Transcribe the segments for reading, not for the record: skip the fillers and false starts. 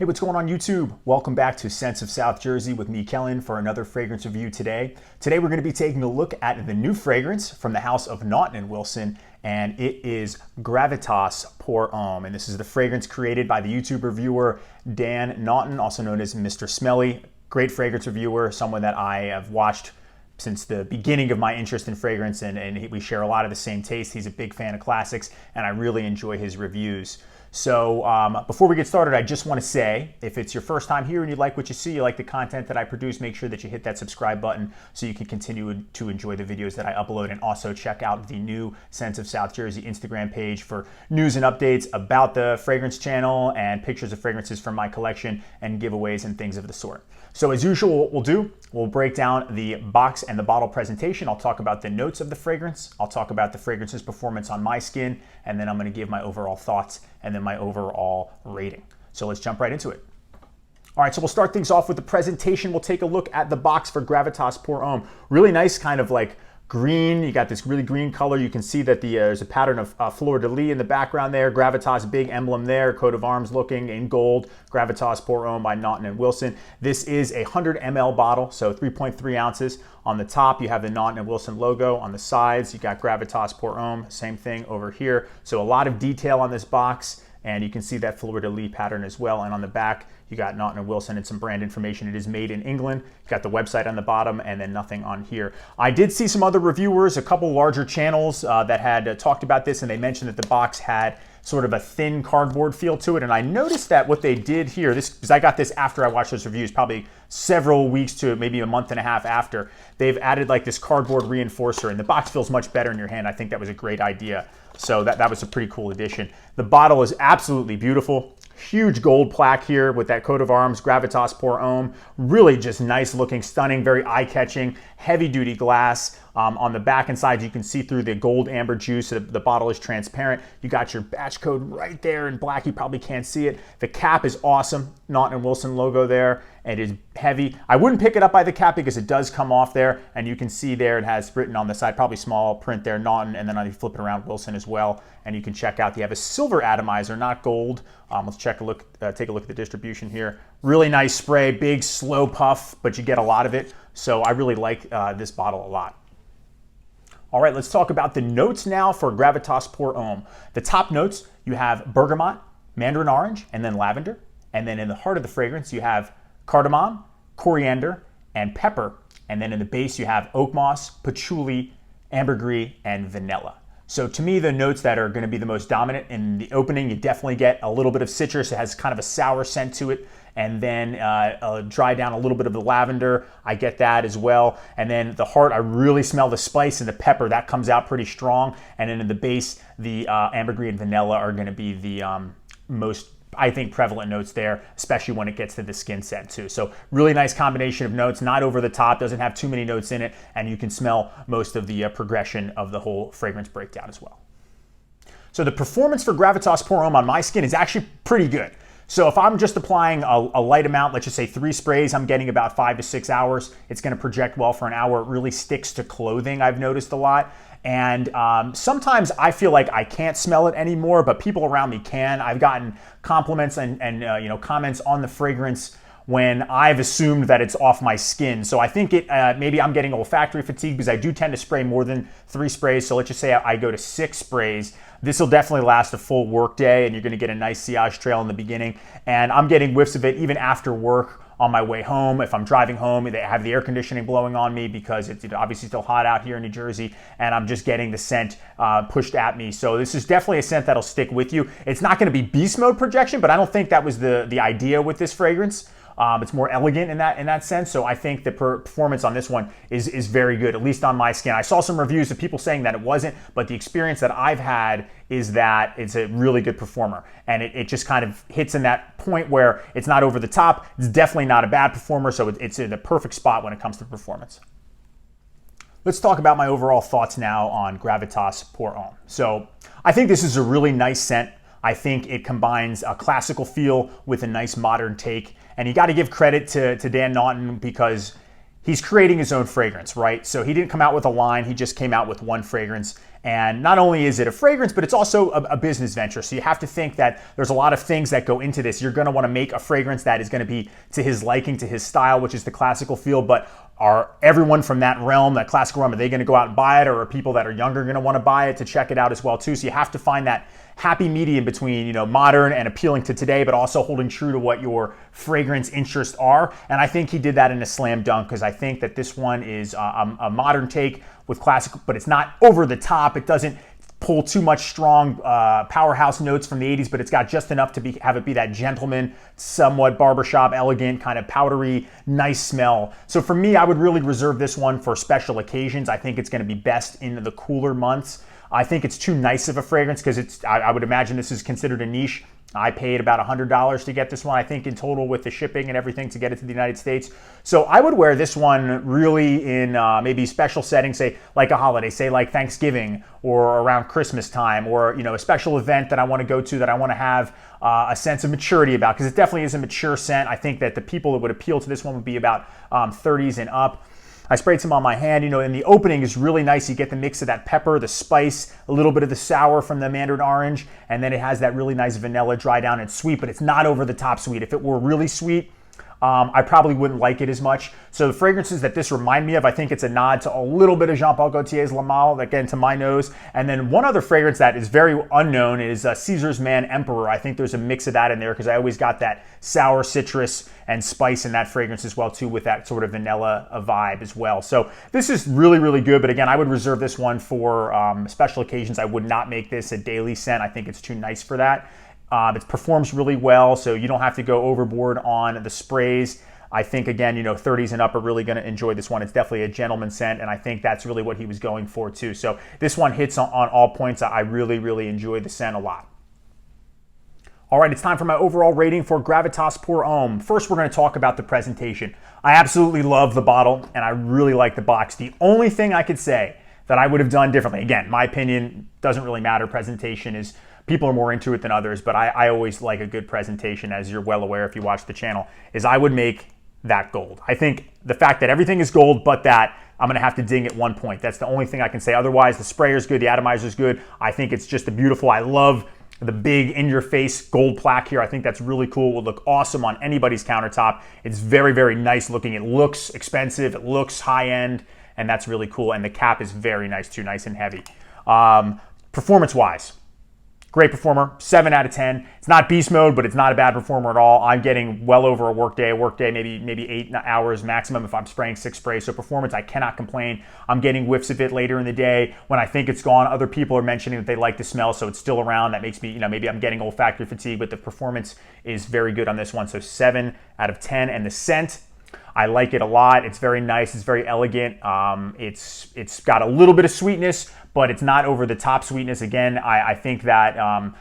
What's going on YouTube? Welcome back to Scents of South Jersey with me, Kellen, for another fragrance review today. Today we're going to be taking a look at the new fragrance from the house of Naughton and Wilson, and it is Gravitas Pour Homme. And this is the fragrance created by the YouTube reviewer Dan Naughton, also known as Mr. Smelly. Great fragrance reviewer, someone that I have watched since the beginning of my interest in fragrance, and we share a lot of the same taste. He's a big fan of classics, and I really enjoy his reviews. So before we get started, I just want to say, if it's your first time here and you like what you see, you like the content that I produce, make sure that you hit that subscribe button so you can continue to enjoy the videos that I upload, and also check out the new Scents of South Jersey Instagram page for news and updates about the fragrance channel and pictures of fragrances from my collection and giveaways and things of the sort. So as usual, what we'll break down the box and the bottle presentation. I'll talk about the notes of the fragrance. I'll talk about the fragrance's performance on my skin, and then I'm going to give my overall thoughts and then my overall rating. So let's jump right into it. All right, so we'll start things off with the presentation. We'll take a look at the box for Gravitas Pour Homme. Really nice kind of like green. You got this really green color. You can see that there's a pattern of fleur-de-lis in the background there. Gravitas, big emblem there, coat of arms looking in gold. Gravitas Pour Homme by Naughton and Wilson. This is a 100 ml bottle, so 3.3 ounces. On the top, you have the Naughton and Wilson logo. On the sides, you got Gravitas Pour Homme, same thing over here. So a lot of detail on this box, and you can see that fleur-de-lis pattern as well. And on the back, you got Naughton and Wilson and some brand information. It is made in England. You got the website on the bottom and then nothing on here. I did see some other reviewers, a couple larger channels that had talked about this, and they mentioned that the box had sort of a thin cardboard feel to it. And I noticed that what they did here, because I got this after I watched those reviews, probably several weeks to maybe a month and a half after, they've added like this cardboard reinforcer, and the box feels much better in your hand. I think that was a great idea. So that was a pretty cool addition. The bottle is absolutely beautiful. Huge gold plaque here with that coat of arms, Gravitas Pour Homme. Really just nice looking, stunning, very eye-catching, heavy-duty glass. On the back and side, you can see through the gold amber juice. The bottle is transparent. You got your batch code right there in black. You probably can't see it. The cap is awesome. Naughton and Wilson logo there. It is heavy. I wouldn't pick it up by the cap because it does come off there, and you can see there it has written on the side, probably small print there, Naughton, and then you flip it around, Wilson as well. And you can check out, you have a silver atomizer, not gold. Let's take a look at the distribution here. Really nice spray, big slow puff, but you get a lot of it. So I really like this bottle a lot. All right, let's talk about the notes now for Gravitas Pour Homme. The top notes, you have bergamot, mandarin orange, and then lavender. And then in the heart of the fragrance, you have cardamom, coriander, and pepper. And then in the base, you have oak moss, patchouli, ambergris, and vanilla. So to me, the notes that are going to be the most dominant in the opening, you definitely get a little bit of citrus. It has kind of a sour scent to it. And then dry down a little bit of the lavender. I get that as well. And then the heart, I really smell the spice and the pepper. That comes out pretty strong. And then in the base, the ambergris and vanilla are going to be the most, I think, prevalent notes there, especially when it gets to the skin set too. So really nice combination of notes, not over the top, doesn't have too many notes in it, and you can smell most of the progression of the whole fragrance breakdown as well. So the performance for Gravitas Pour Homme on my skin is actually pretty good. So if I'm just applying a light amount, let's just say 3 sprays, I'm getting about 5 to 6 hours. It's going to project well for an hour. It really sticks to clothing, I've noticed a lot. And sometimes I feel like I can't smell it anymore, but people around me can. I've gotten compliments and comments on the fragrance when I've assumed that it's off my skin. So I think maybe I'm getting olfactory fatigue because I do tend to spray more than 3 sprays. So let's just say I go to 6 sprays. This will definitely last a full work day, and you're going to get a nice sillage trail in the beginning. And I'm getting whiffs of it even after work on my way home. If I'm driving home, they have the air conditioning blowing on me because it's obviously still hot out here in New Jersey, and I'm just getting the scent pushed at me. So this is definitely a scent that'll stick with you. It's not going to be beast mode projection, but I don't think that was the idea with this fragrance. It's more elegant in that sense. So I think the performance on this one is very good, at least on my skin. I saw some reviews of people saying that it wasn't, but the experience that I've had is that it's a really good performer. And it just kind of hits in that point where it's not over the top. It's definitely not a bad performer, so it's in the perfect spot when it comes to performance. Let's talk about my overall thoughts now on Gravitas Pour Homme. So I think this is a really nice scent. I think it combines a classical feel with a nice modern take. And you got to give credit to Dan Naughton because he's creating his own fragrance, right? So he didn't come out with a line. He just came out with one fragrance. And not only is it a fragrance, but it's also a business venture. So you have to think that there's a lot of things that go into this. You're going to want to make a fragrance that is going to be to his liking, to his style, which is the classical feel. But are everyone from that realm, that classical realm, are they going to go out and buy it, or are people that are younger going to want to buy it to check it out as well too? So you have to find that happy medium between, modern and appealing to today, but also holding true to what your fragrance interests are. And I think he did that in a slam dunk, because I think that this one is a modern take with classic, but it's not over the top. It doesn't pull too much strong powerhouse notes from the 80s, but it's got just enough to have it be that gentleman, somewhat barbershop, elegant, kind of powdery, nice smell. So for me, I would really reserve this one for special occasions. I think it's going to be best in the cooler months. I think it's too nice of a fragrance, because I would imagine this is considered a niche. I paid about $100 to get this one, I think, in total with the shipping and everything to get it to the United States. So I would wear this one really in maybe special settings, say like a holiday, say like Thanksgiving or around Christmas time, or a special event that I want to go to, that I want to have a sense of maturity about, because it definitely is a mature scent. I think that the people that would appeal to this one would be about 30s and up. I sprayed some on my hand, and the opening is really nice. You get the mix of that pepper, the spice, a little bit of the sour from the mandarin orange, and then it has that really nice vanilla dry down and sweet, but it's not over the top sweet. If it were really sweet, I probably wouldn't like it as much. So the fragrances that this remind me of, I think it's a nod to a little bit of Jean-Paul Gaultier's La Malle, again, to my nose. And then one other fragrance that is very unknown is Caesar's Man Emperor. I think there's a mix of that in there, because I always got that sour citrus and spice in that fragrance as well too, with that sort of vanilla vibe as well. So this is really, really good. But again, I would reserve this one for special occasions. I would not make this a daily scent. I think it's too nice for that. It performs really well, so you don't have to go overboard on the sprays. I think, again, 30s and up are really going to enjoy this one. It's definitely a gentleman scent, and I think that's really what he was going for too. So this one hits on all points. I really, really enjoy the scent a lot. All right, it's time for my overall rating for Gravitas Pour Homme. First, we're going to talk about the presentation. I absolutely love the bottle, and I really like the box. The only thing I could say that I would have done differently, again, my opinion doesn't really matter. Presentation is, people are more into it than others, but I always like a good presentation, as you're well aware if you watch the channel, is I would make that gold. I think the fact that everything is gold, but that I'm gonna have to ding at 1 point. That's the only thing I can say. Otherwise, the sprayer's good, the atomizer's good. I think it's just a beautiful, I love the big in-your-face gold plaque here. I think that's really cool. It would look awesome on anybody's countertop. It's very, very nice looking. It looks expensive, it looks high-end, and that's really cool. And the cap is very nice too, nice and heavy. Performance-wise, great performer, 7 out of 10. It's not beast mode, but it's not a bad performer at all. I'm getting well over a workday maybe 8 hours maximum if I'm spraying 6 sprays. So performance, I cannot complain. I'm getting whiffs of it later in the day. When I think it's gone, other people are mentioning that they like the smell, so it's still around. That makes me, maybe I'm getting olfactory fatigue, but the performance is very good on this one. So 7 out of 10. And the scent, I like it a lot. It's very nice. It's very elegant. It's got a little bit of sweetness, but it's not over the top sweetness. Again, I think that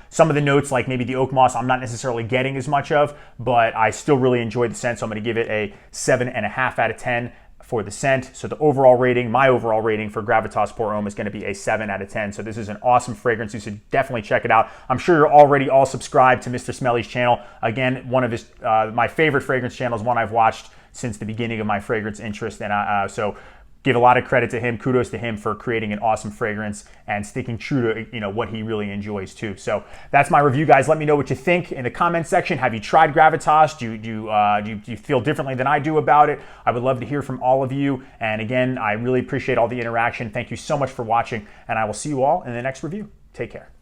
some of the notes, like maybe the oak moss, I'm not necessarily getting as much of, but I still really enjoy the scent. So I'm going to give it a 7.5 out of 10 for the scent. So the overall rating, my overall rating for Gravitas Pour Homme is going to be a 7 out of 10. So this is an awesome fragrance. You should definitely check it out. I'm sure you're already all subscribed to Mr. Smelly's channel. Again, one of his my favorite fragrance channels, one I've watched since the beginning of my fragrance interest. And so give a lot of credit to him. Kudos to him for creating an awesome fragrance and sticking true to what he really enjoys too. So that's my review, guys. Let me know what you think in the comment section. Have you tried Gravitas? Do you feel differently than I do about it? I would love to hear from all of you. And again, I really appreciate all the interaction. Thank you so much for watching, and I will see you all in the next review. Take care.